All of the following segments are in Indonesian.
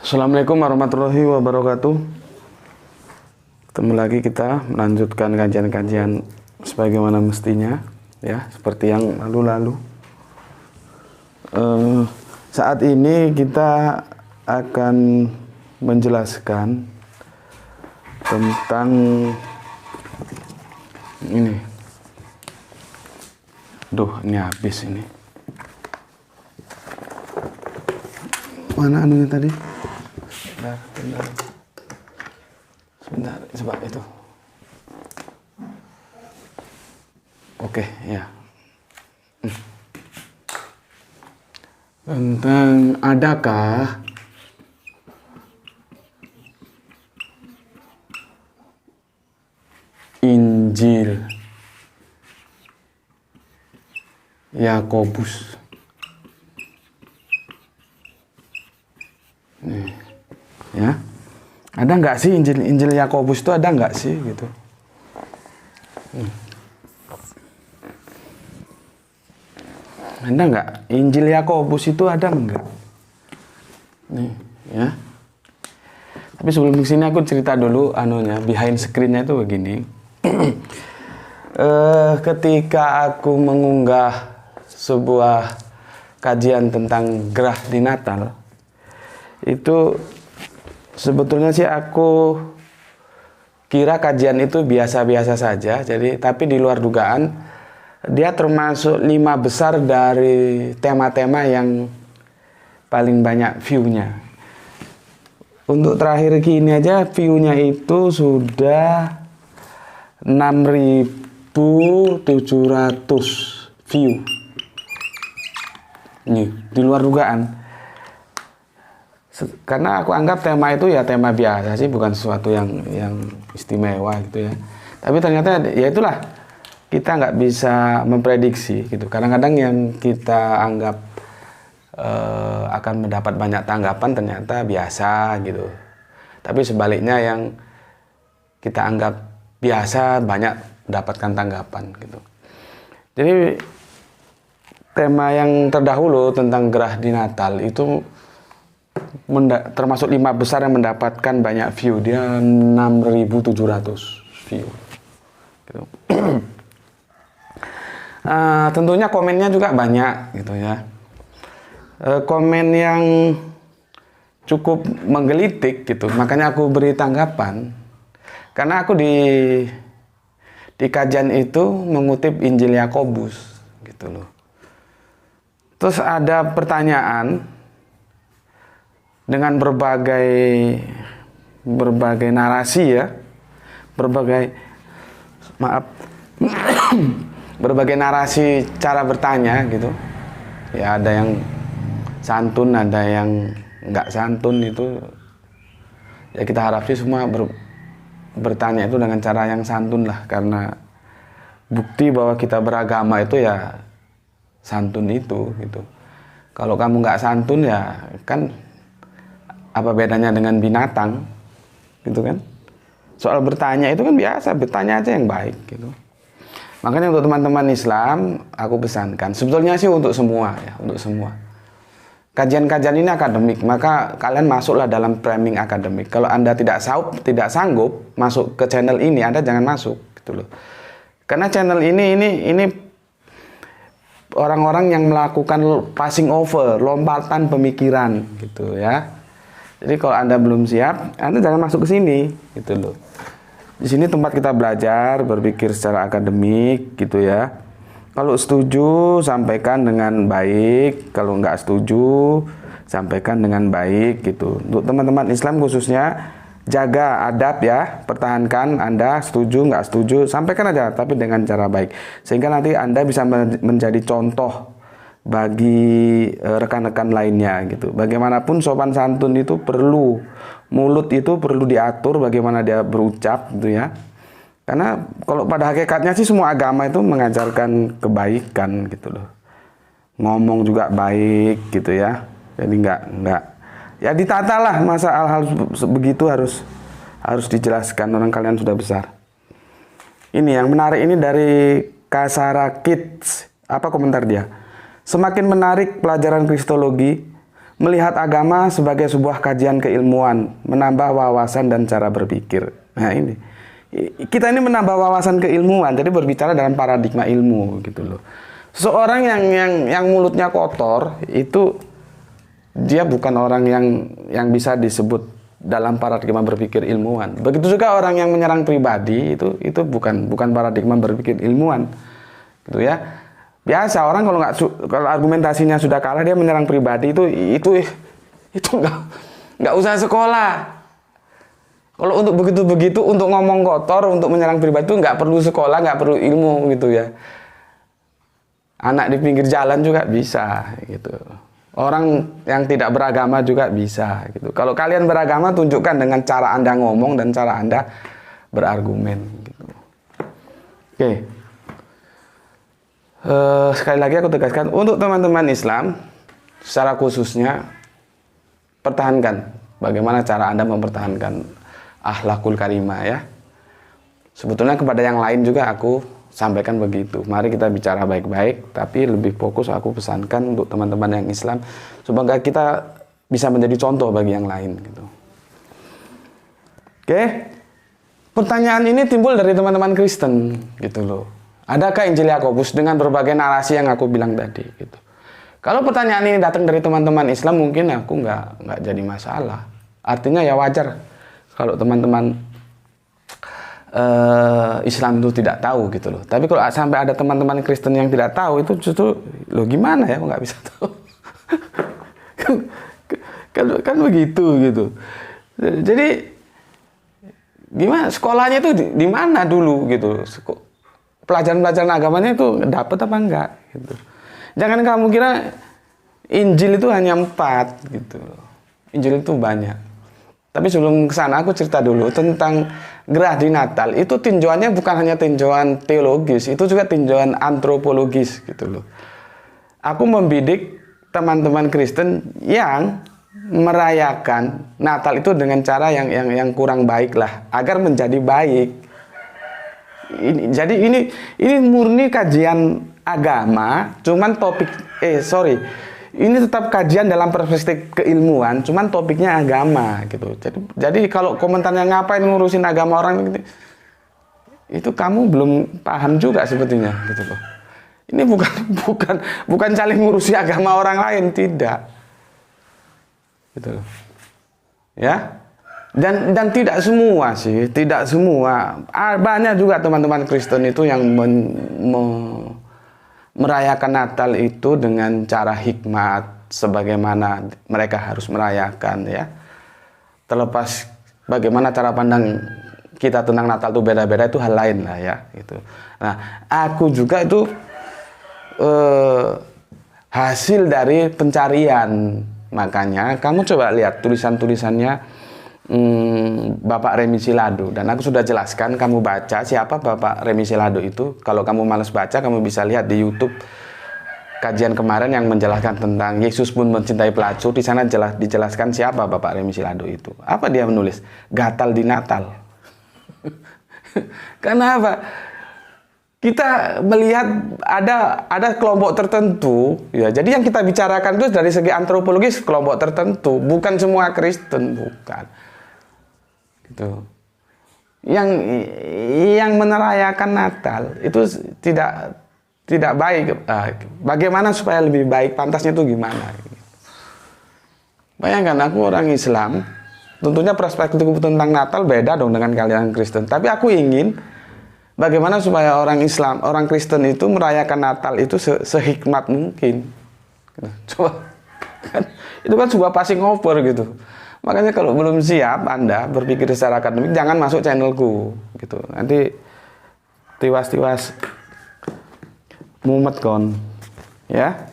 Assalamualaikum warahmatullahi wabarakatuh. Ketemu lagi kita melanjutkan kajian-kajian sebagaimana mestinya, ya, seperti yang lalu-lalu. Saat ini kita akan menjelaskan tentang ini. Ini habis ini. Mana anunya tadi? Sebentar, coba itu. Oke, ya. Tentang adakah Injil Yakobus? Ya, ada nggak sih Injil Yakobus itu, ada nggak sih gitu? Ada nggak Injil Yakobus itu, ada nggak? Nih, ya. Tapi sebelum kesini aku cerita dulu anunya, behind screen-nya itu begini. Ketika aku mengunggah sebuah kajian tentang gerah di Natal, itu sebetulnya sih aku kira kajian itu biasa-biasa saja. Jadi, tapi di luar dugaan dia termasuk 5 besar dari tema-tema yang paling banyak view-nya. Untuk terakhir gini aja view-nya itu sudah 6.700 view. Nih, di luar dugaan. Karena aku anggap tema itu ya tema biasa sih, bukan sesuatu yang istimewa gitu ya. Tapi ternyata ya itulah, kita nggak bisa memprediksi gitu. Kadang-kadang yang kita anggap akan mendapat banyak tanggapan ternyata biasa gitu. Tapi sebaliknya yang kita anggap biasa banyak mendapatkan tanggapan gitu. Jadi tema yang terdahulu tentang gerah di Natal itu termasuk 5 besar yang mendapatkan banyak view. Dia 6.700 view gitu. Tentunya komennya juga banyak gitu ya. Komen yang cukup menggelitik gitu, makanya aku beri tanggapan. Karena aku di kajian itu mengutip Injil Yakobus gitu loh. Terus ada pertanyaan dengan berbagai narasi ya, berbagai narasi cara bertanya gitu ya. Ada yang santun, ada yang nggak santun. Itu ya kita harap sih semua bertanya itu dengan cara yang santun lah, karena bukti bahwa kita beragama itu ya santun itu gitu. Kalau kamu nggak santun ya kan apa bedanya dengan binatang gitu kan. Soal bertanya itu kan biasa, bertanya aja yang baik gitu. Makanya untuk teman-teman Islam aku pesankan, sebetulnya sih untuk semua ya, untuk semua. Kajian-kajian ini akademik, maka kalian masuklah dalam framing akademik. Kalau Anda tidak sanggup masuk ke channel ini, Anda jangan masuk gitu loh. Karena channel ini orang-orang yang melakukan passing over, lompatan pemikiran gitu ya. Jadi kalau Anda belum siap, Anda jangan masuk ke sini gitu loh. Di sini tempat kita belajar, berpikir secara akademik gitu ya. Kalau setuju, sampaikan dengan baik. Kalau nggak setuju, sampaikan dengan baik gitu. Untuk teman-teman Islam khususnya, jaga adab ya, pertahankan. Anda setuju, nggak setuju, sampaikan aja, tapi dengan cara baik. Sehingga nanti Anda bisa menjadi contoh bagi rekan-rekan lainnya gitu. Bagaimanapun sopan santun itu perlu, mulut itu perlu diatur bagaimana dia berucap gitu ya. Karena kalau pada hakikatnya sih semua agama itu mengajarkan kebaikan gitu loh. Ngomong juga baik gitu ya. Jadi enggak ya ditata lah, masa hal-hal begitu harus dijelaskan, orang kalian sudah besar. Ini yang menarik ini dari Kasara Kids. Apa komentar dia? Semakin menarik pelajaran kristologi, melihat agama sebagai sebuah kajian keilmuan, menambah wawasan dan cara berpikir. Nah ini, kita ini menambah wawasan keilmuan, jadi berbicara dalam paradigma ilmu gitu loh. Seorang yang mulutnya kotor itu dia bukan orang yang bisa disebut dalam paradigma berpikir ilmuwan. Begitu juga orang yang menyerang pribadi itu bukan paradigma berpikir ilmuwan, gitu ya. Biasa orang kalau argumentasinya sudah kalah dia menyerang pribadi itu nggak usah sekolah. Kalau untuk begitu untuk ngomong kotor, untuk menyerang pribadi itu nggak perlu sekolah, nggak perlu ilmu gitu ya. Anak di pinggir jalan juga bisa gitu. Orang yang tidak beragama juga bisa gitu. Kalau kalian beragama, tunjukkan dengan cara Anda ngomong dan cara Anda berargumen gitu. Oke. Sekali lagi aku tegaskan, untuk teman-teman Islam secara khususnya, pertahankan bagaimana cara Anda mempertahankan akhlakul karimah ya. Sebetulnya kepada yang lain juga aku sampaikan begitu. Mari kita bicara baik-baik, tapi lebih fokus aku pesankan untuk teman-teman yang Islam supaya kita bisa menjadi contoh bagi yang lain gitu. Oke. Pertanyaan ini timbul dari teman-teman Kristen gitu loh. Adakah Injil Yakobus dengan berbagai narasi yang aku bilang tadi gitu. Kalau pertanyaan ini datang dari teman-teman Islam, mungkin aku nggak jadi masalah. Artinya ya wajar kalau teman-teman Islam itu tidak tahu gitu loh. Tapi kalau sampai ada teman-teman Kristen yang tidak tahu, itu justru loh gimana ya, aku nggak bisa tahu. kan begitu gitu. Jadi gimana sekolahnya itu di mana dulu gitu. Pelajaran-pelajaran agamanya itu dapat apa enggak gitu. Jangan kamu kira Injil itu hanya 4 gitu. Injil itu banyak. Tapi sebelum ke sana aku cerita dulu tentang Gerah di Natal. Itu tinjauannya bukan hanya tinjauan teologis, itu juga tinjauan antropologis gitu loh. Aku membidik teman-teman Kristen yang merayakan Natal itu dengan cara yang kurang baik lah, agar menjadi baik. Jadi ini murni kajian agama, cuman ini tetap kajian dalam perspektif keilmuan, cuman topiknya agama gitu. Jadi kalau komentarnya ngapain ngurusin agama orang gitu, itu kamu belum paham juga sebetulnya gitu loh. Ini bukan saling ngurusi agama orang lain, tidak. Gitu loh. Ya. Dan tidak semua sih, tidak semua. Banyak juga teman-teman Kristen itu yang merayakan Natal itu dengan cara hikmat, sebagaimana mereka harus merayakan ya. Terlepas bagaimana cara pandang kita tentang Natal itu beda-beda, itu hal lain lah ya. Gitu. Nah, aku juga itu hasil dari pencarian. Makanya kamu coba lihat tulisan-tulisannya Bapak Remi Silado, dan aku sudah jelaskan, kamu baca siapa Bapak Remi Silado itu. Kalau kamu malas baca, kamu bisa lihat di YouTube kajian kemarin yang menjelaskan tentang Yesus pun mencintai pelacur. Di sana dijelaskan siapa Bapak Remi Silado itu. Apa dia menulis? Gatal di Natal. Karena apa? Kita melihat ada kelompok tertentu ya. Jadi yang kita bicarakan itu dari segi antropologis kelompok tertentu, bukan semua Kristen, bukan. Gitu. Yang menerayakan Natal itu tidak baik. Bagaimana supaya lebih baik? Pantasnya itu gimana? Bayangkan aku orang Islam, tentunya perspektif tentang Natal beda dong dengan kalian Kristen. Tapi aku ingin bagaimana supaya orang Islam, orang Kristen itu merayakan Natal itu sehikmat mungkin. Coba, itu kan sebuah passing over gitu. Makanya kalau belum siap Anda berpikir secara akademik, jangan masuk channelku gitu. Nanti tiwas-tiwas mumet kon, ya.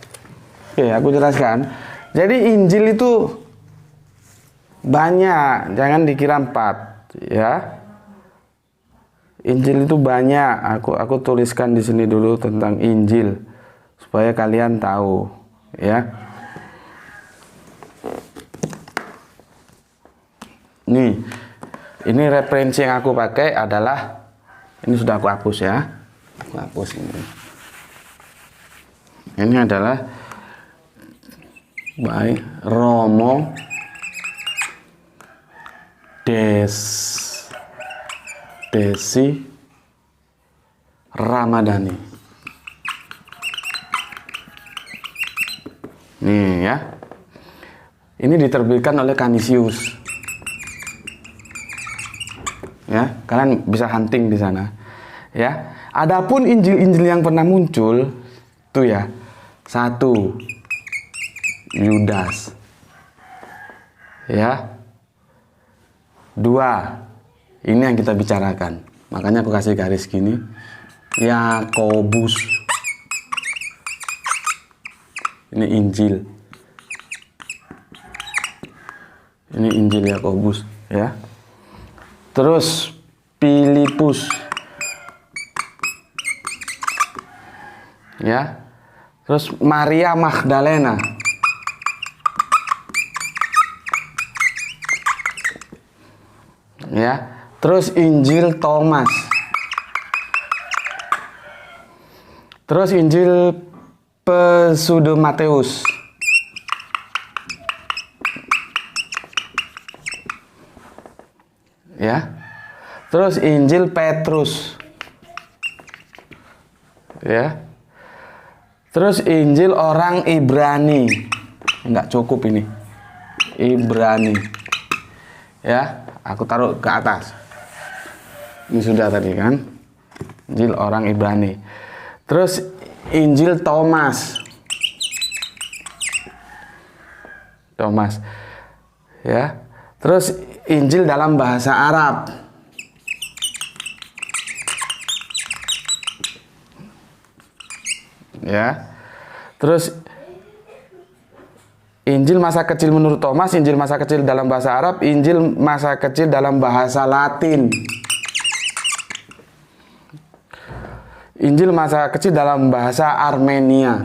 Oke, aku jelaskan. Jadi Injil itu banyak, jangan dikira 4, ya. Injil itu banyak. Aku tuliskan di sini dulu tentang Injil supaya kalian tahu, ya. Nih, ini referensi yang aku pakai adalah ini, sudah aku hapus ya. Aku hapus ini. Ini adalah by Romo Desi Ramadhani. Nih ya. Ini diterbitkan oleh Canisius. Ya, kalian bisa hunting di sana. Ya. Adapun Injil-Injil yang pernah muncul tuh ya. 1, Yudas. Ya. 2, ini yang kita bicarakan. Makanya aku kasih garis gini. Yakobus. Ini Injil. Ini Injil Yakobus, ya. Terus Filipus. Ya. Terus Maria Magdalena. Ya. Terus Injil Thomas. Terus Injil Pseudo Matius. Ya. Terus Injil Petrus. Ya. Terus Injil orang Ibrani. Enggak cukup ini. Ibrani. Ya, aku taruh ke atas. Ini sudah tadi kan. Injil orang Ibrani. Terus Injil Thomas. Ya. Terus Injil dalam bahasa Arab. Ya. Terus Injil masa kecil menurut Thomas, Injil masa kecil dalam bahasa Arab, Injil masa kecil dalam bahasa Latin. Injil masa kecil dalam bahasa Armenia.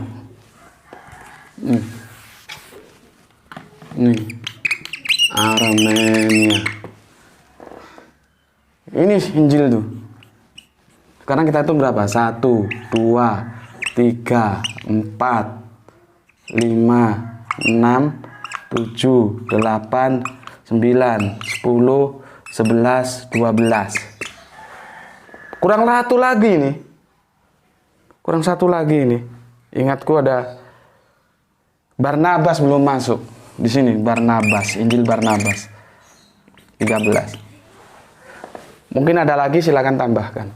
Nih. Armenia. Ini Injil tuh. Sekarang kita hitung berapa? 1, 2, 3, 4, 5, 6, 7, 8, 9, 10, 11, 12. Kurang satu lagi nih. Kurang satu lagi nih. Ingatku ada Barnabas belum masuk. Di sini Barnabas, Injil Barnabas 13. Mungkin ada lagi, silakan tambahkan.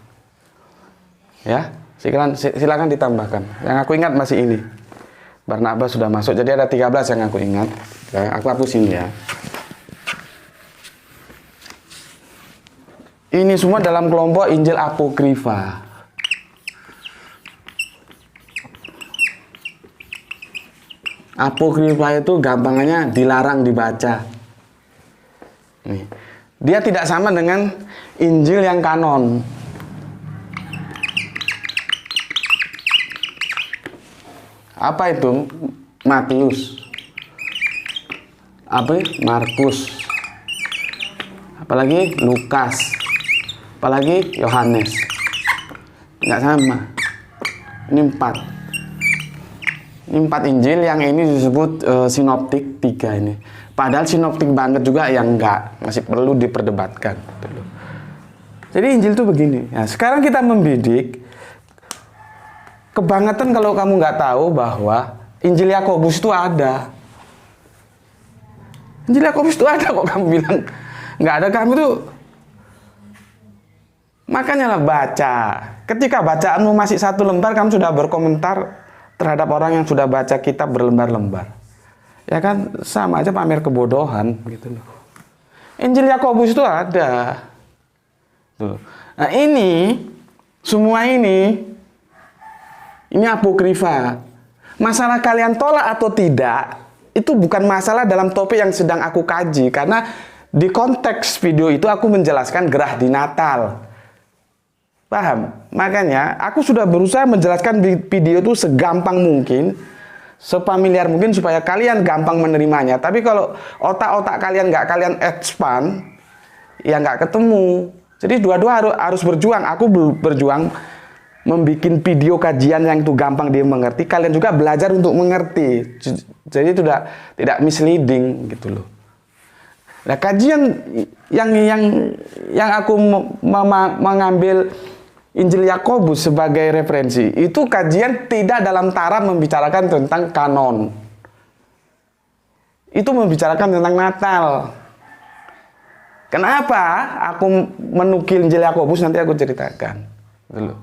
Ya, silakan ditambahkan. Yang aku ingat masih ini. Barnabas sudah masuk, jadi ada 13 yang aku ingat. Ya, aku hapusin ya. Ini semua dalam kelompok Injil Apokrifa. Apokrifa itu gampangannya dilarang dibaca. Nih. Dia tidak sama dengan Injil yang kanon. Apa itu? Matius. Apa? Markus. Apalagi Lukas. Apalagi Yohanes. Nggak sama. Ini 4. Ini 4 Injil, yang ini disebut sinoptik 3 ini. Padahal sinoptik banget juga yang enggak, masih perlu diperdebatkan. Jadi Injil itu begini. Nah, sekarang kita membidik kebangetan kalau kamu nggak tahu bahwa Injil Yakobus itu ada. Injil Yakobus itu ada kok kamu bilang nggak ada, kamu tuh makanya lah baca. Ketika bacaanmu masih 1 lembar, kamu sudah berkomentar terhadap orang yang sudah baca kitab berlembar-lembar. Ya kan, sama aja pamer kebodohan gitu loh. Injil Yakobus itu ada. Tuh. Nah ini, semua ini apokrifa. masalah kalian tolak atau tidak, itu bukan masalah dalam topik yang sedang aku kaji. Karena di konteks video itu aku menjelaskan gerah di Natal. Paham? Makanya aku sudah berusaha menjelaskan video itu segampang mungkin, sepamiliar mungkin supaya kalian gampang menerimanya. Tapi kalau otak-otak kalian nggak kalian expand, ya nggak ketemu. Jadi dua-dua harus berjuang. Aku berjuang membuat video kajian yang itu gampang dia mengerti. Kalian juga belajar untuk mengerti. Jadi itu tidak misleading gitu loh. Nah, kajian yang aku mengambil Injil Yakobus sebagai referensi, itu kajian tidak dalam taraf membicarakan tentang kanon. Itu membicarakan tentang Natal. Kenapa aku menukil Injil Yakobus, nanti aku ceritakan. Dulu.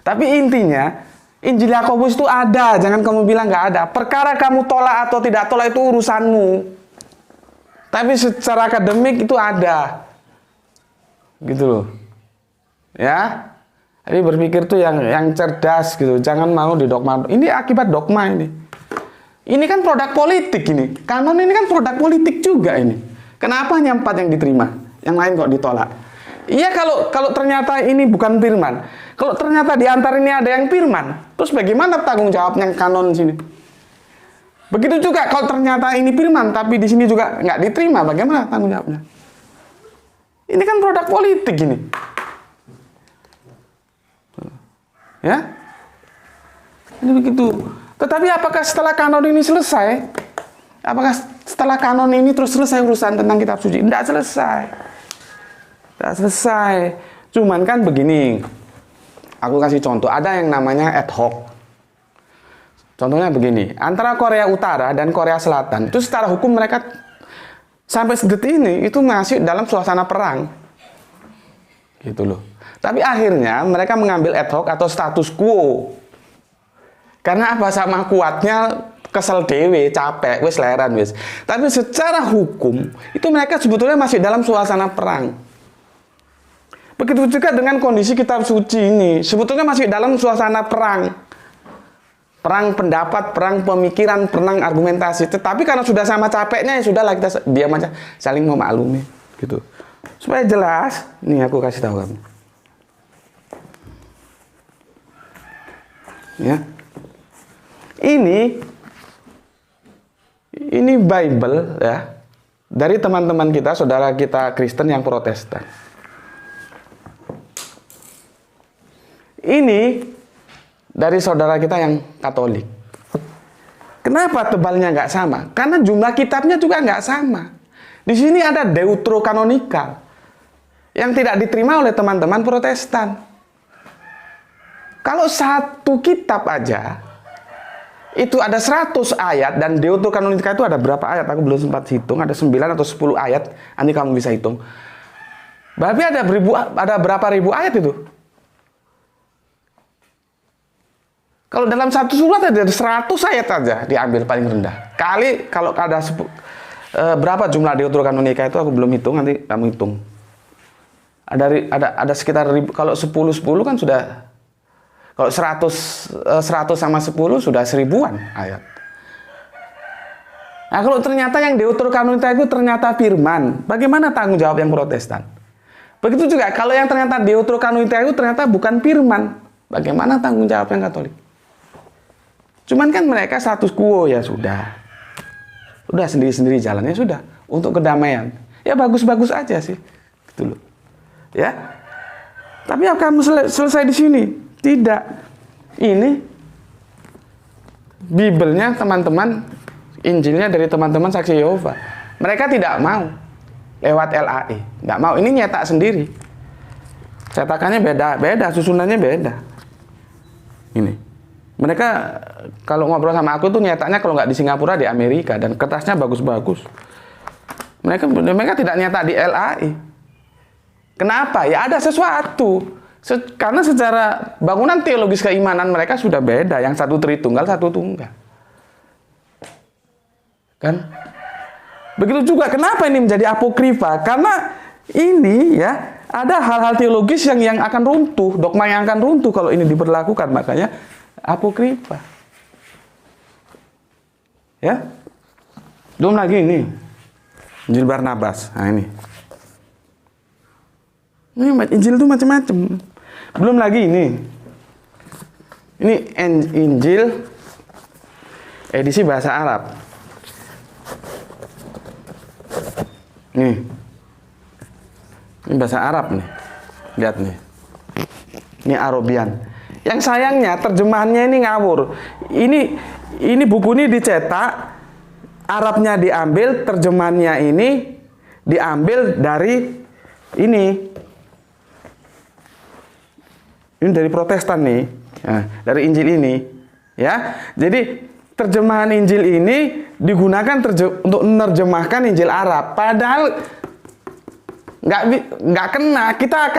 Tapi intinya, Injil Yakobus itu ada, jangan kamu bilang nggak ada. Perkara kamu tolak atau tidak tolak itu urusanmu. Tapi secara akademik itu ada. Gitu loh. Ya. Jadi berpikir tuh yang cerdas gitu, jangan mau didogma. Ini akibat dogma ini. Ini kan produk politik ini. Kanon ini kan produk politik juga ini. Kenapa hanya 4 yang diterima? Yang lain kok ditolak? Iya, kalau ternyata ini bukan firman. Kalau ternyata di antara ini ada yang firman, terus bagaimana tanggung jawabnya kanon sini? Begitu juga kalau ternyata ini firman, tapi di sini juga nggak diterima, bagaimana tanggung jawabnya? Ini kan produk politik ini. Ya? Ini begitu. Tetapi apakah setelah kanon ini selesai? Apakah setelah kanon ini terus selesai urusan tentang kitab suci? Tidak selesai. Tidak selesai. Cuman kan begini. Aku kasih contoh. Ada yang namanya ad hoc. Contohnya begini. Antara Korea Utara dan Korea Selatan. Itu secara hukum mereka sampai sedetik ini itu masih dalam suasana perang. Gitu loh. Tapi akhirnya mereka mengambil ad hoc atau status quo. Karena apa? Sama kuatnya kesel dewe, capek, wis leran wis. Tapi secara hukum itu mereka sebetulnya masih dalam suasana perang. Begitu juga dengan kondisi kitab suci ini, sebetulnya masih dalam suasana perang. Perang pendapat, perang pemikiran, perang argumentasi. Tetapi karena sudah sama capeknya, ya sudahlah kita diam aja, saling memaklumi gitu. Supaya jelas, nih aku kasih tahu kamu. Ya. Ini Bible ya dari teman-teman kita, saudara kita Kristen yang Protestan. Ini dari saudara kita yang Katolik. Kenapa tebalnya nggak sama? Karena jumlah kitabnya juga nggak sama. Di sini ada deuterokanonikal yang tidak diterima oleh teman-teman Protestan. Kalau satu kitab aja itu ada 100 ayat, dan deuterokanonika itu ada berapa ayat? Aku belum sempat hitung, ada 9 atau 10 ayat. Nanti kamu bisa hitung. Berarti ada berapa ribu ayat itu? Kalau dalam satu surat ada 100 ayat aja diambil paling rendah. Kali kalau ada berapa jumlah deuterokanonika itu aku belum hitung, nanti kamu hitung. Ada sekitar kalau 10 kan sudah. Kalau 100 sama 10 sudah 1000-an ayat. Nah, kalau ternyata yang deuterokanonika itu ternyata firman, bagaimana tanggung jawab yang Protestan? Begitu juga kalau yang ternyata deuterokanonika itu ternyata bukan firman, bagaimana tanggung jawab yang Katolik? Cuman kan mereka status quo, ya sudah. Udah sendiri-sendiri jalannya, sudah. Untuk kedamaian. Ya bagus-bagus aja sih. Gitu loh. Ya. Tapi apa kamu selesai di sini? Tidak. Ini Bibelnya teman-teman, Injilnya dari teman-teman Saksi Yehova. Mereka tidak mau lewat LAI. Tidak mau. Ini nyetak sendiri. Cetakannya beda, susunannya beda. Ini. Mereka kalau ngobrol sama aku tuh nyetaknya kalau nggak di Singapura, di Amerika, dan kertasnya bagus-bagus. Mereka tidak nyetak di LAI. Kenapa? Ya ada sesuatu. Karena secara bangunan teologis keimanan mereka sudah beda. Yang satu Tritunggal, satu Tunggal. Kan? Begitu juga kenapa ini menjadi apokrifa? Karena ini ya ada hal-hal teologis yang akan runtuh, dogma yang akan runtuh kalau ini diberlakukan, makanya apokrifa. Ya. Belum lagi ini. Injil Barnabas. Nah ini. Ini Injil itu macam-macam. Belum lagi ini. Ini Injil edisi bahasa Arab. Nih. Ini bahasa Arab nih. Lihat nih. Ini Arabian. Yang sayangnya terjemahannya ini ngawur. Ini buku ini dicetak, Arabnya diambil, terjemahannya ini diambil dari ini. Ini dari Protestan nih. Nah, dari Injil ini, ya. Jadi terjemahan Injil ini digunakan untuk menerjemahkan Injil Arab. Padahal nggak kena. Kita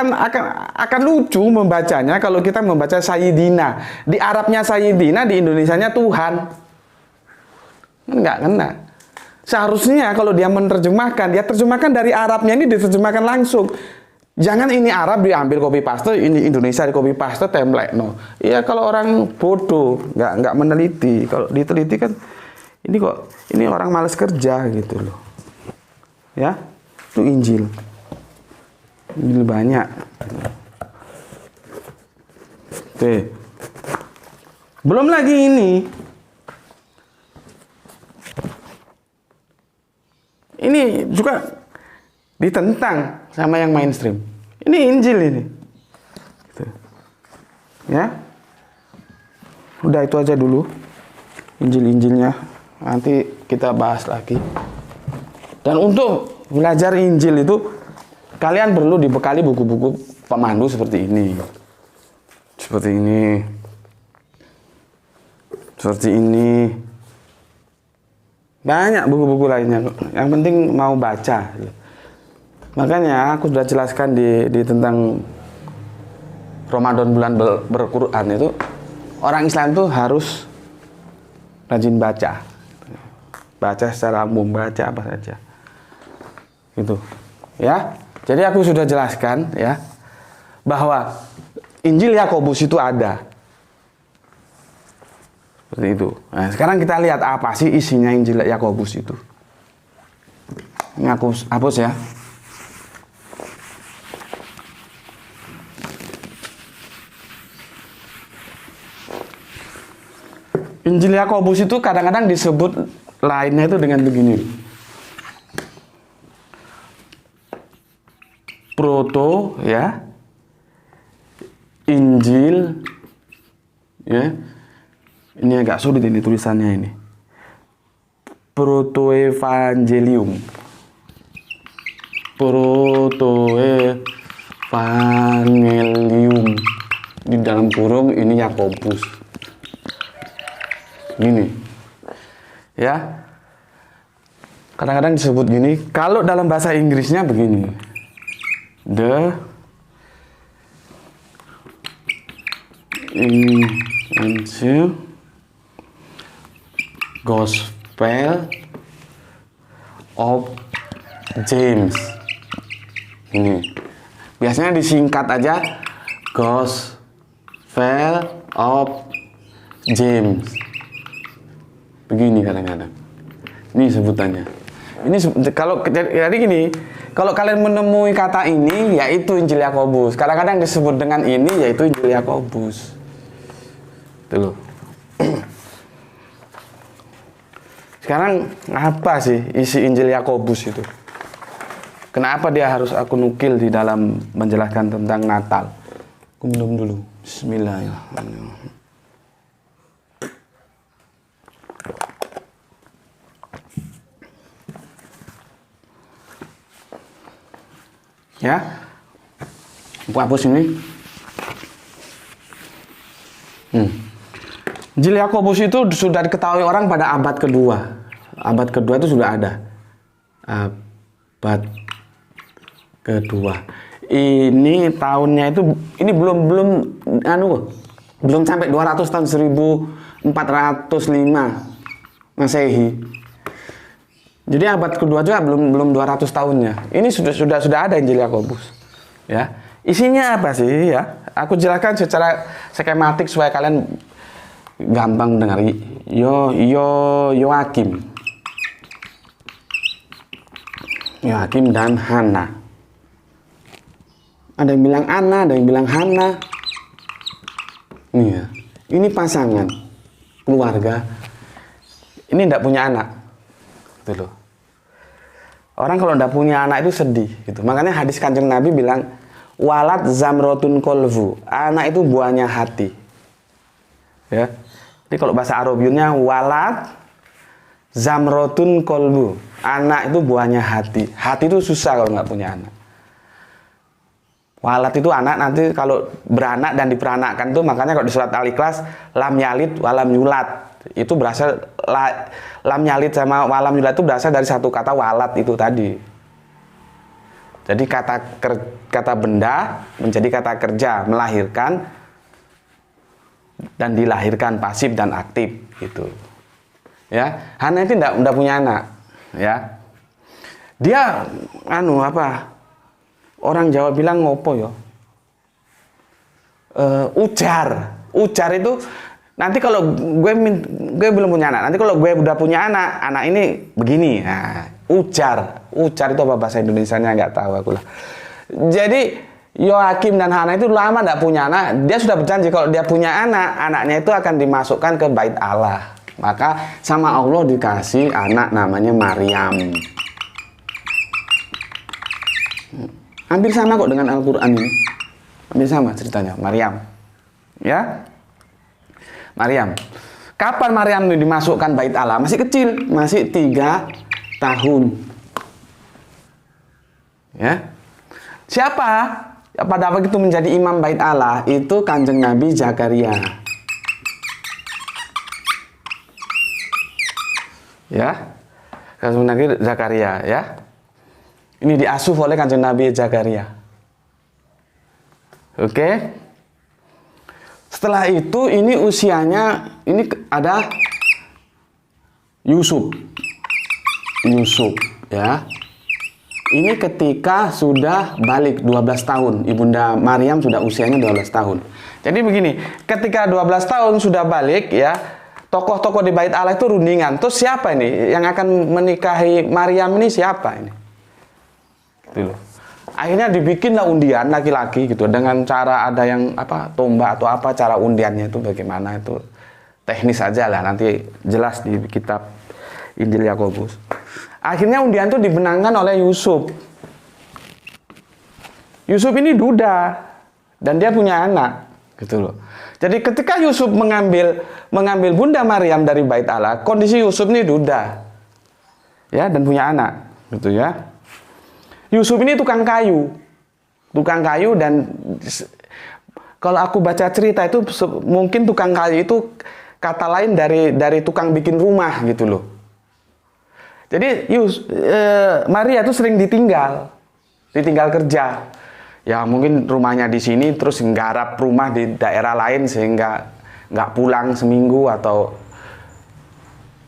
akan lucu membacanya kalau kita membaca Sayyidina. Di Arabnya Sayyidina, di Indonesianya Tuhan. Nggak kena. Seharusnya kalau dia menerjemahkan, dia terjemahkan dari Arabnya ini diterjemahkan langsung. Jangan ini Arab diambil copy paste, ini Indonesia di copy paste template no. Iya kalau orang bodoh, nggak meneliti. Kalau diteliti kan ini orang malas kerja gitu loh. Ya, itu Injil. Injil banyak. Oke. Belum lagi ini. Ini juga ditentang sama yang mainstream. Ini Injil ini. Gitu. Ya. Udah itu aja dulu. Injil-injilnya. Nanti kita bahas lagi. Dan untuk belajar Injil itu kalian perlu dibekali buku-buku pemandu seperti ini. Seperti ini. Seperti ini. Banyak buku-buku lainnya. Yang penting mau baca. Makanya aku sudah jelaskan di tentang Ramadan bulan berquran itu, orang Islam itu harus rajin baca. Baca secara umum, baca apa saja. Gitu. Ya. Jadi aku sudah jelaskan ya bahwa Injil Yakobus itu ada. Seperti itu. Nah, sekarang kita lihat apa sih isinya Injil Yakobus itu. Ini hapus ya. Injil Yakobus itu kadang-kadang disebut lainnya itu dengan begini. Proto ya. Injil ya. Ini agak sulit ini tulisannya ini. Protoevangelium. Protoevangelium. Di dalam kurung ini Yakobus. Gini. Ya. Kadang-kadang disebut gini. Kalau dalam bahasa Inggrisnya begini. The Injil Gospel of James. Ini biasanya disingkat aja Gospel of James. Begini kadang-kadang. Ini sebutannya. Ini kalau jadi gini, kalau kalian menemui kata ini, yaitu Injil Yakobus. Kadang-kadang disebut dengan ini, yaitu Injil Yakobus. Tuh. Sekarang apa sih isi Injil Yakobus itu? Kenapa dia harus aku nukil di dalam menjelaskan tentang Natal? Aku minum dulu. Bismillahirrahmanirrahim. Ya, aku hapus ini. Injil Yakobus itu sudah diketahui orang pada abad kedua. Abad kedua itu sudah ada. Abad kedua. Ini tahunnya itu ini belum sampai 200 tahun 1405 Masehi. Jadi abad kedua juga belum 200 tahunnya. Ini sudah ada Injil Yakobus. Ya. Isinya apa sih ya? Aku jelaskan secara skematik supaya kalian gampang dengar. Yoakim. Yoakim dan Hana. Ada yang bilang Ana, ada yang bilang Hana. Nih ya. Ini pasangan keluarga. Ini tidak punya anak. Gitu loh. Orang kalau tidak punya anak itu sedih gitu. Makanya hadis Kanjeng Nabi bilang walat zamrotun kolvu. Anak itu buahnya hati. Ya. Jadi kalau bahasa Arabinya walat zamrotun kolbu. Anak itu buahnya hati. Hati itu susah kalau nggak punya anak. Walat itu anak, nanti kalau beranak dan diperanakkan itu, makanya kalau di surat Al-Ikhlas lam yalid walam yulat. Itu berasal lam yalid sama walam yulat itu berasal dari satu kata walat itu tadi. Jadi kata benda menjadi kata kerja, melahirkan dan dilahirkan, pasif dan aktif gitu. Ya, Hana itu tidak punya anak, ya. Dia orang Jawa bilang ngopo ya? Ujar itu nanti kalau gue belum punya anak, nanti kalau gue udah punya anak ini begini. Nah, ujar itu apa bahasa Indonesianya nggak tahu aku lah. Jadi Yoakim dan Hana itu lama nggak punya anak. Dia sudah berjanji kalau dia punya anak, anaknya itu akan dimasukkan ke bait Allah. Maka sama Allah dikasih anak namanya Maryam. Hampir sama kok dengan Al-Quran ini. Hampir sama ceritanya, Maryam. Ya, Maryam. Kapan Maryam ini dimasukkan bait Allah? Masih kecil, masih 3 tahun. Ya. Siapa? Pada waktu itu menjadi imam bait Allah itu Kanjeng Nabi Zakaria. Ya. Kanjeng Nabi Zakaria, ya. Ini diasuh oleh Kanjeng Nabi Zakaria. Oke. Setelah itu ini usianya ini ada Yusuf, ya. Ini ketika sudah balik 12 tahun. Ibunda Maryam sudah usianya 12 tahun. Jadi begini, ketika 12 tahun sudah balik ya, tokoh-tokoh di bait Allah itu rundingan. Terus siapa ini yang akan menikahi Maryam ini siapa ini? Gitu. Akhirnya dibikinlah undian laki-laki gitu dengan cara ada yang tombak atau apa, cara undiannya itu bagaimana itu teknis aja lah, nanti jelas di kitab Injil Yakobus. Akhirnya undian itu dimenangkan oleh Yusuf. Yusuf ini duda dan dia punya anak gitu loh. Jadi ketika Yusuf mengambil Bunda Maryam dari bait Allah, kondisi Yusuf ini duda. Ya, dan punya anak gitu ya. Yusuf ini tukang kayu dan kalau aku baca cerita itu mungkin tukang kayu itu kata lain dari tukang bikin rumah gitu loh. Jadi Maria itu sering ditinggal kerja. Ya mungkin rumahnya di sini terus nggarap rumah di daerah lain sehingga nggak pulang seminggu atau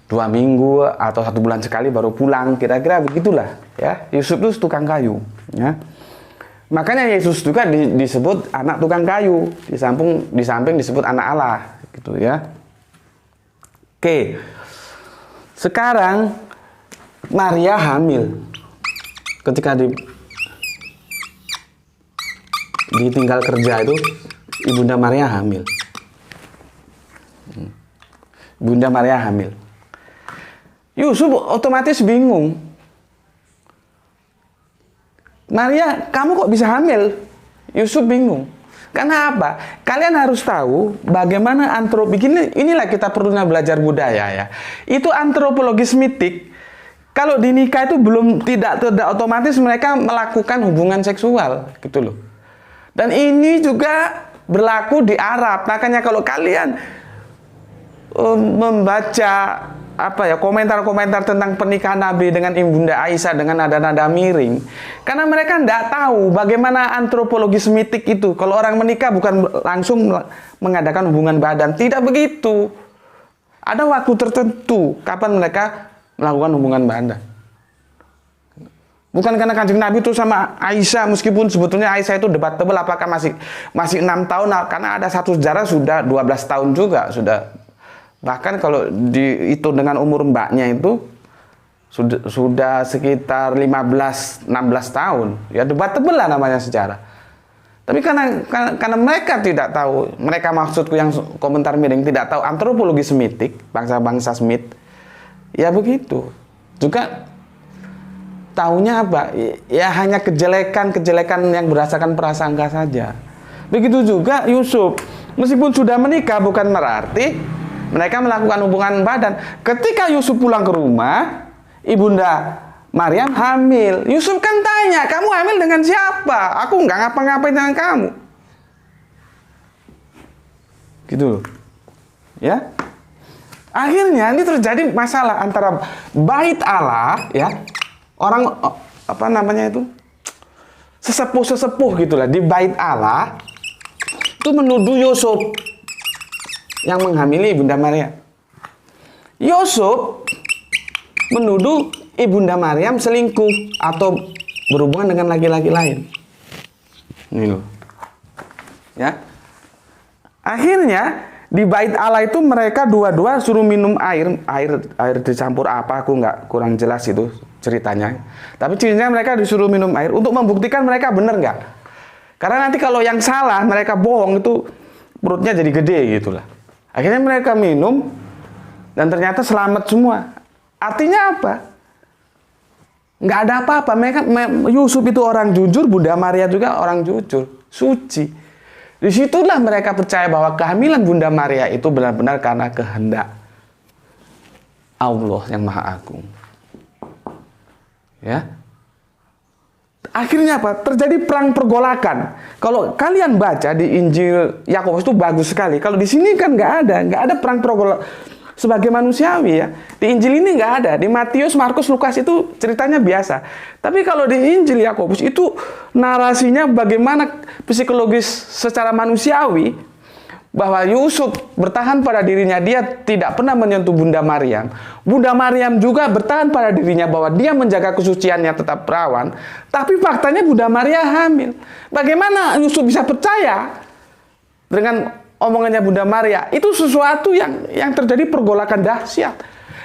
2 minggu atau 1 bulan sekali baru pulang, kira-kira begitulah ya. Yusuf itu tukang kayu ya. Makanya Yesus juga disebut anak tukang kayu, di samping disebut anak Allah gitu ya. Oke. Sekarang Maria hamil. Ketika ditinggal kerja itu Ibunda Maria hamil. Bunda Maria hamil. Yusuf otomatis bingung. Maria, kamu kok bisa hamil? Yusuf bingung. Karena apa? Kalian harus tahu bagaimana inilah kita perlunya belajar budaya ya. Itu antropologis mitik. Kalau dinikah itu tidak otomatis mereka melakukan hubungan seksual gitu loh. Dan ini juga berlaku di Arab. Makanya kalau kalian membaca komentar-komentar tentang pernikahan Nabi dengan Ibunda Aisyah dengan nada-nada miring, karena mereka tidak tahu bagaimana antropologis mitik itu. Kalau orang menikah bukan langsung mengadakan hubungan badan, tidak begitu. Ada waktu tertentu kapan mereka melakukan hubungan badan. Bukan karena Kanjeng Nabi itu sama Aisyah, meskipun sebetulnya Aisyah itu debatable apakah masih 6 tahun, karena ada satu sejarah sudah 12 tahun juga sudah Bahkan kalau dihitung dengan umur mbaknya itu sudah sekitar 15-16 tahun. Ya debatable lah namanya sejarah. Tapi karena mereka tidak tahu, mereka maksudku yang komentar miring tidak tahu antropologi Semitik, bangsa-bangsa Semit. Ya begitu. Juga taunya apa? Ya hanya kejelekan-kejelekan yang berdasarkan prasangka saja. Begitu juga Yusuf. Meskipun sudah menikah bukan berarti mereka melakukan hubungan badan. Ketika Yusuf pulang ke rumah, Ibunda Maryam hamil. Yusuf kan tanya, kamu hamil dengan siapa? Aku nggak ngapa-ngapain dengan kamu. Gitu loh. Ya. Akhirnya ini terjadi masalah antara bait Allah, ya, orang apa namanya itu, sesepuh gitulah di bait Allah itu menuduh Yusuf yang menghamili Ibunda Maryam. Yusuf menuduh Ibunda Maryam selingkuh atau berhubungan dengan laki-laki lain. Ini loh. Ya. Akhirnya di bait Allah itu mereka dua-dua suruh minum air dicampur apa, aku nggak, kurang jelas itu ceritanya. Tapi ceritanya mereka disuruh minum air untuk membuktikan mereka benar nggak. Karena nanti kalau yang salah mereka bohong itu perutnya jadi gede gitulah. Akhirnya mereka minum dan ternyata selamat semua. Artinya apa? Nggak ada apa-apa. Yusuf itu orang jujur, Bunda Maria juga orang jujur, suci. Disitulah mereka percaya bahwa kehamilan Bunda Maria itu benar-benar karena kehendak Allah yang Maha Agung. Ya. Akhirnya apa? Terjadi perang pergolakan. Kalau kalian baca di Injil Yakobus itu bagus sekali. Kalau di sini kan nggak ada perang pergolakan sebagai manusiawi ya. Di Injil ini nggak ada. Di Matius, Markus, Lukas itu ceritanya biasa. Tapi kalau di Injil Yakobus itu narasinya bagaimana psikologis secara manusiawi, bahwa Yusuf bertahan pada dirinya, dia tidak pernah menyentuh Bunda Maryam. Bunda Maryam juga bertahan pada dirinya bahwa dia menjaga kesuciannya tetap perawan. Tapi faktanya Bunda Maria hamil. Bagaimana Yusuf bisa percaya dengan omongannya Bunda Maria? Itu sesuatu yang terjadi pergolakan dahsyat.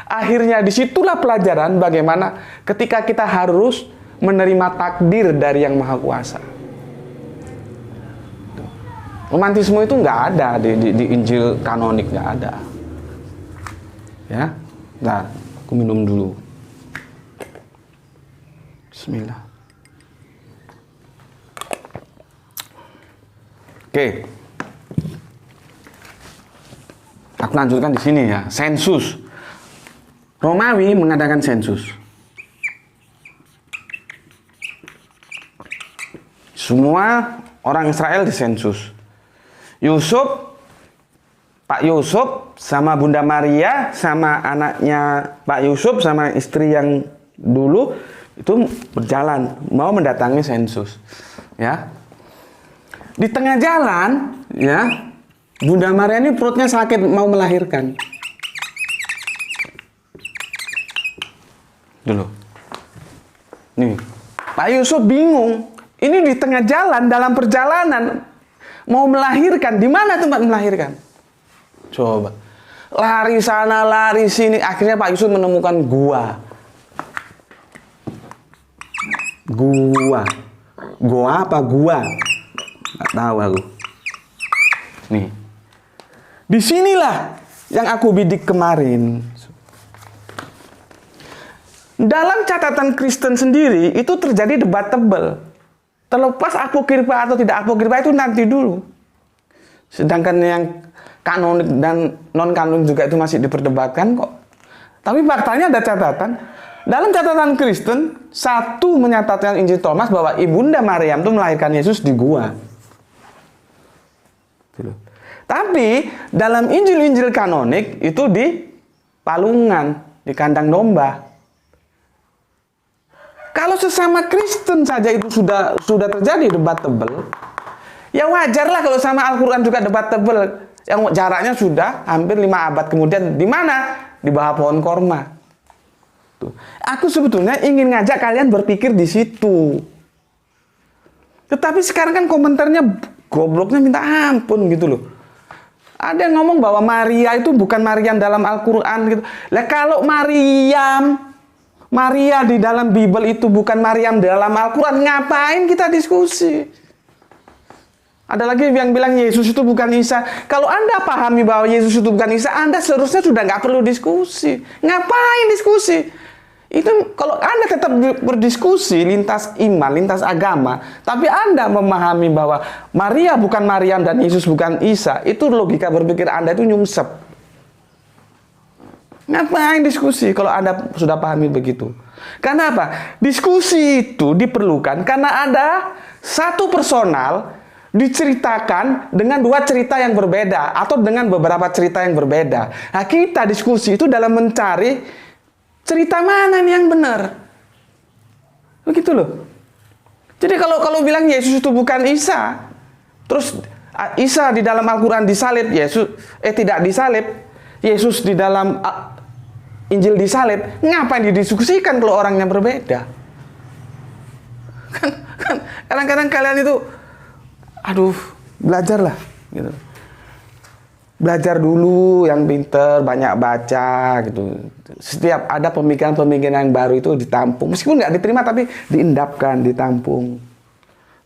Akhirnya disitulah pelajaran bagaimana ketika kita harus menerima takdir dari Yang Maha Kuasa. Romantisme itu nggak ada di Injil kanonik, nggak ada. Ya, nah, aku minum dulu. Bismillah. Oke, aku lanjutkan di sini ya. Sensus. Romawi mengadakan sensus. Semua orang Israel disensus. Pak Yusuf sama Bunda Maria sama anaknya Pak Yusuf sama istri yang dulu itu berjalan mau mendatangi sensus, ya. Di tengah jalan, ya, Bunda Maria ini perutnya sakit mau melahirkan. Dulu. Nih, Pak Yusuf bingung. Ini di tengah jalan dalam perjalanan mau melahirkan, di mana tempat melahirkan? Coba. Lari sana, lari sini. Akhirnya Pak Yusuf menemukan gua. Gua apa gua? Nggak tahu aku. Nih. Disinilah yang aku bidik kemarin. Dalam catatan Kristen sendiri, itu terjadi debatable. Terlepas apokrifa atau tidak apokrifa itu nanti dulu. Sedangkan yang kanonik dan non-kanonik juga itu masih diperdebatkan kok. Tapi faktanya ada catatan. Dalam catatan Kristen, satu menyatakan Injil Thomas bahwa Ibunda Maryam itu melahirkan Yesus di gua. Tapi dalam Injil-Injil kanonik itu di palungan, di kandang domba. Kalau sesama Kristen saja itu sudah terjadi debatable, ya wajarlah kalau sama Al-Quran juga debatable. Yang jaraknya sudah hampir 5 abad kemudian, di mana? Di bawah pohon korma. Tuh. Aku sebetulnya ingin ngajak kalian berpikir di situ. Tetapi sekarang kan komentarnya gobloknya minta ampun gitu loh. Ada yang ngomong bahwa Maria itu bukan Maryam dalam Al-Quran gitu. Lah kalau Maria di dalam Bible itu bukan Maryam dalam Al-Quran, ngapain kita diskusi? Ada lagi yang bilang Yesus itu bukan Isa. Kalau Anda pahami bahwa Yesus itu bukan Isa, Anda seharusnya sudah nggak perlu diskusi. Ngapain diskusi? Itu kalau Anda tetap berdiskusi lintas iman, lintas agama, tapi Anda memahami bahwa Maria bukan Maryam dan Yesus bukan Isa, itu logika berpikir Anda itu nyungsep. Ngapain diskusi kalau Anda sudah pahami begitu? Karena apa? Diskusi itu diperlukan karena ada satu personal diceritakan dengan dua cerita yang berbeda atau dengan beberapa cerita yang berbeda. Nah, kita diskusi itu dalam mencari cerita mana nih yang benar? Begitu loh. Jadi kalau bilang Yesus itu bukan Isa, terus Isa di dalam Al-Quran disalib, Yesus tidak disalib, Yesus di dalam Injil disalib, ngapain didiskusikan kalau orangnya berbeda? Kan kadang-kadang kalian itu, aduh, belajarlah gitu. Belajar dulu yang pinter, banyak baca gitu. Setiap ada pemikiran-pemikiran yang baru itu ditampung. Meskipun nggak diterima tapi diendapkan, ditampung.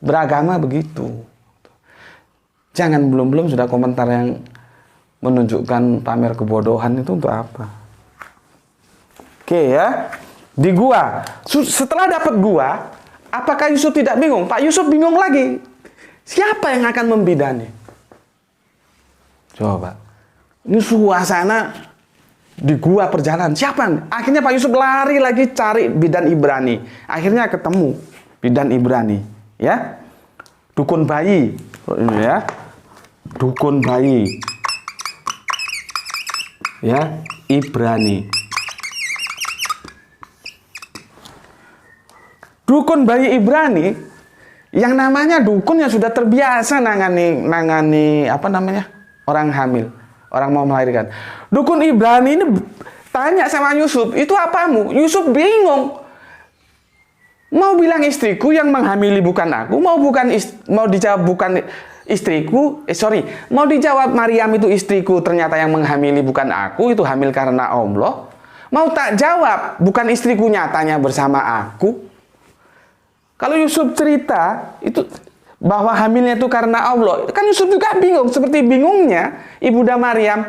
Beragama begitu. Jangan belum-belum sudah komentar yang menunjukkan pamer kebodohan itu untuk apa? Oke ya. Di gua. Setelah dapat gua, apakah Yusuf tidak bingung? Pak Yusuf bingung lagi. Siapa yang akan membidani? Coba, ini suasana di gua perjalanan. Siapa? Akhirnya Pak Yusuf lari lagi cari bidan Ibrani. Akhirnya ketemu bidan Ibrani, ya, dukun bayi, ya, dukun bayi, ya, Ibrani. Dukun bayi Ibrani, yang namanya dukun yang sudah terbiasa nangani apa namanya? Orang hamil, orang mau melahirkan. Dukun Ibrani ini tanya sama Yusuf, itu apamu? Yusuf bingung. Mau bilang istriku yang menghamili bukan aku, mau dijawab bukan istriku, mau dijawab Maryam itu istriku, ternyata yang menghamili bukan aku, itu hamil karena Allah. Mau tak jawab, bukan istriku nyatanya bersama aku. Kalau Yusuf cerita, itu bahwa hamilnya itu karena Allah, kan Yusuf juga bingung, seperti bingungnya Ibunda Maryam.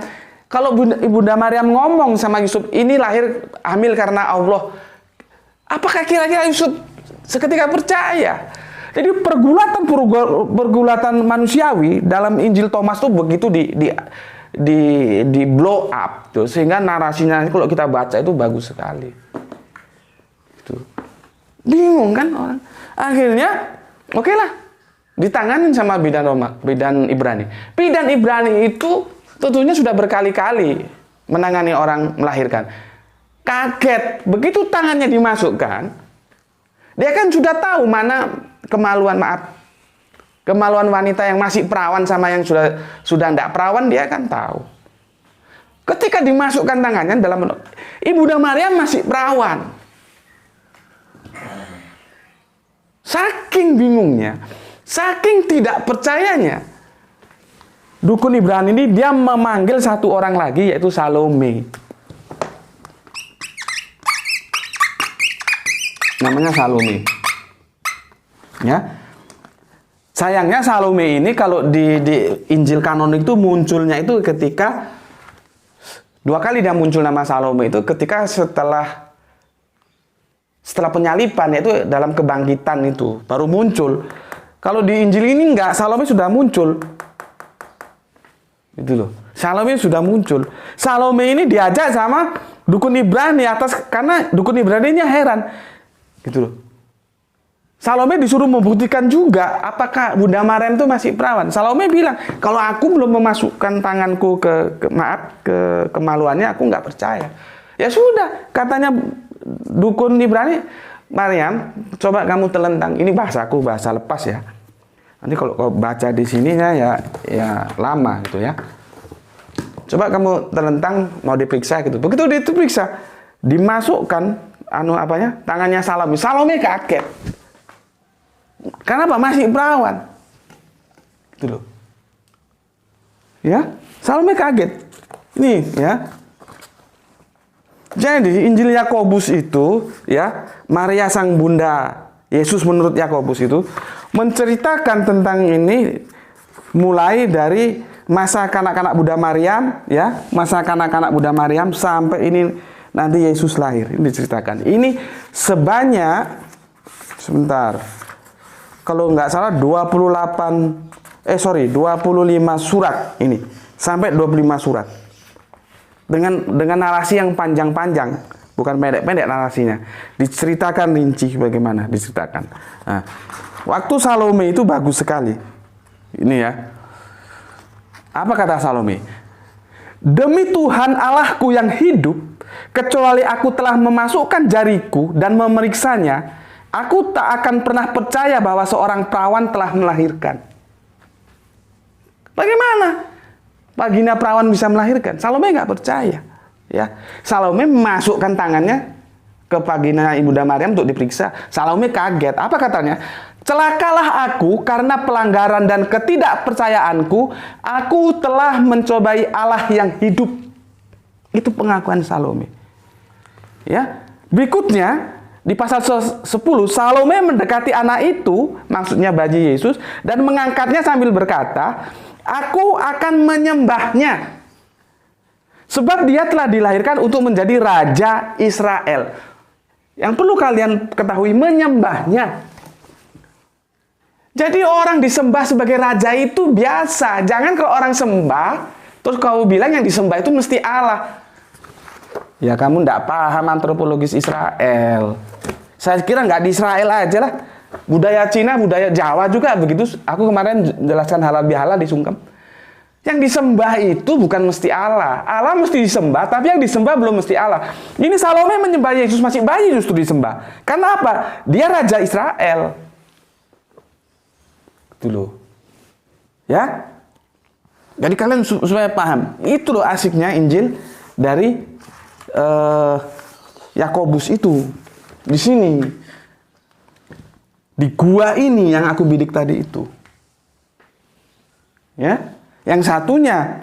Kalau Ibunda Maryam ngomong sama Yusuf, ini lahir hamil karena Allah, apakah kira-kira Yusuf seketika percaya? Jadi pergulatan manusiawi dalam Injil Thomas itu begitu di blow up tuh, sehingga narasinya kalau kita baca itu bagus sekali. Itu bingung kan orang. Akhirnya oke lah, ditanganin sama bidan Ibrani. Bidan Ibrani itu tentunya sudah berkali-kali menangani orang melahirkan. Kaget, begitu tangannya dimasukkan, dia kan sudah tahu mana kemaluan wanita yang masih perawan sama yang sudah tidak perawan, dia kan tahu. Ketika dimasukkan tangannya dalam Ibunda Maryam masih perawan. Saking bingungnya, saking tidak percayanya, dukun Ibrani ini dia memanggil satu orang lagi, yaitu Salome. Namanya Salome. Ya. Sayangnya Salome ini kalau di Injil kanonik itu munculnya itu ketika dua kali dia muncul nama Salome itu ketika setelah penyaliban, yaitu dalam kebangkitan itu baru muncul. Kalau di Injil ini enggak, Salome sudah muncul. Itu loh. Salome sudah muncul. Salome ini diajak sama dukun Ibrani karena dukun Ibrani-nya heran. Gitu loh. Salome disuruh membuktikan juga apakah Bunda Maryam itu masih perawan. Salome bilang, kalau aku belum memasukkan tanganku ke kemaluannya, aku nggak percaya. Ya sudah, katanya dukun Ibrani, Maryam, coba kamu telentang. Ini bahasaku, bahasa lepas ya. Nanti kalau kau baca di sininya ya lama gitu ya. Coba kamu telentang, mau diperiksa gitu. Begitu diperiksa, dimasukkan tangannya Salome. Salome kaget. Kenapa? Masih perawan. Gitu loh. Ya, Salome kaget. Nih ya. Jadi Injil Yakobus itu ya, Maria sang bunda Yesus menurut Yakobus itu menceritakan tentang ini mulai dari masa kanak-kanak Bunda Maryam ya, masa kanak-kanak Bunda Maryam sampai ini nanti Yesus lahir. Ini diceritakan. Ini sebanyak sebentar. Kalau nggak salah 25 surat ini. Sampai 25 surat. Dengan narasi yang panjang-panjang, bukan pendek-pendek narasinya. Diceritakan rinci bagaimana diceritakan. Nah, waktu Salome itu bagus sekali. Ini ya. Apa kata Salome? Demi Tuhan Allahku yang hidup, kecuali aku telah memasukkan jariku dan memeriksanya, aku tak akan pernah percaya bahwa seorang perawan telah melahirkan. Bagaimana vagina perawan bisa melahirkan? Salome nggak percaya. Ya, Salome memasukkan tangannya ke vagina Ibunda Maryam untuk diperiksa. Salome kaget. Apa katanya? Celakalah aku karena pelanggaran dan ketidakpercayaanku. Aku telah mencobai Allah yang hidup. Itu pengakuan Salome. Ya, berikutnya di pasal 10, Salome mendekati anak itu, maksudnya bayi Yesus, dan mengangkatnya sambil berkata, aku akan menyembahnya. Sebab dia telah dilahirkan untuk menjadi Raja Israel. Yang perlu kalian ketahui, menyembahnya. Jadi orang disembah sebagai raja itu biasa. Jangan kalau orang sembah, terus kamu bilang yang disembah itu mesti Allah. Ya kamu tidak paham antropologis Israel. Saya kira nggak di Israel aja lah. Budaya Cina, budaya Jawa juga begitu. Aku kemarin jelaskan halal bihalal di Sungkem. Yang disembah itu bukan mesti Allah. Allah mesti disembah, tapi yang disembah belum mesti Allah. Ini Salome menyembah Yesus masih bayi justru disembah. Karena apa? Dia Raja Israel. Itu loh. Ya? Jadi kalian supaya paham. Itu loh asiknya Injil dari Yakobus itu. Di sini. Di gua ini yang aku bidik tadi itu. Ya? Yang satunya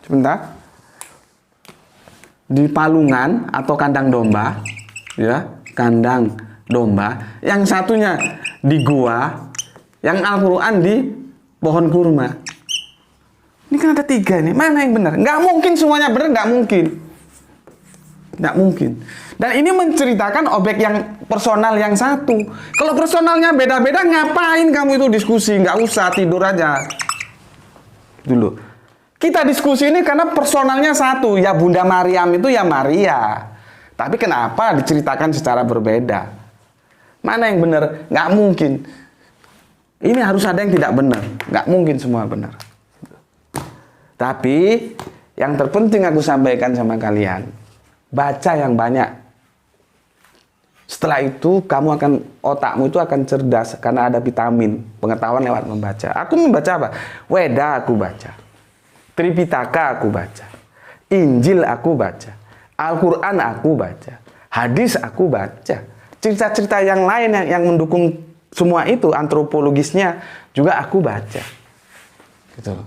sebentar. Di palungan atau kandang domba, ya, kandang domba. Yang satunya di gua, yang Al-Qur'an di pohon kurma. Ini kan ada 3 nih. Mana yang benar? Nggak mungkin semuanya benar, nggak mungkin. Nggak mungkin. Dan ini menceritakan objek yang personal yang satu. Kalau personalnya beda-beda, ngapain kamu itu diskusi? Nggak usah, tidur aja. Dulu. Kita diskusi ini karena personalnya satu. Ya Bunda Maryam itu ya Maria. Tapi kenapa diceritakan secara berbeda? Mana yang benar? Nggak mungkin. Ini harus ada yang tidak benar. Nggak mungkin semua benar. Tapi yang terpenting aku sampaikan sama kalian. Baca yang banyak. Setelah itu otakmu itu akan cerdas karena ada vitamin, pengetahuan lewat membaca. Aku membaca apa? Weda aku baca. Tripitaka aku baca. Injil aku baca. Al-Qur'an aku baca. Hadis aku baca. Cerita-cerita yang lain yang mendukung semua itu, antropologisnya juga aku baca. Gitu loh.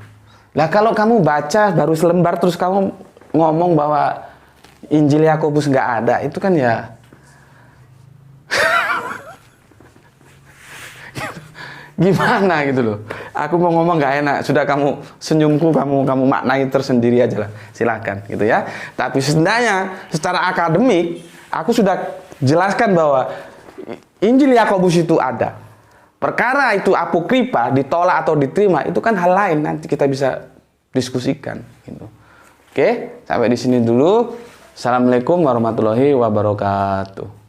Lah kalau kamu baca baru selembar terus kamu ngomong bahwa Injil Yakobus nggak ada, itu kan ya gimana gitu loh. Aku mau ngomong nggak enak, sudah kamu senyumku kamu maknai tersendiri aja lah, silakan gitu ya. Tapi sebenarnya secara akademik aku sudah jelaskan bahwa Injil Yakobus itu ada. Perkara itu apokripa ditolak atau diterima itu kan hal lain, nanti kita bisa diskusikan gitu. Oke, sampai di sini dulu. Assalamualaikum warahmatullahi wabarakatuh.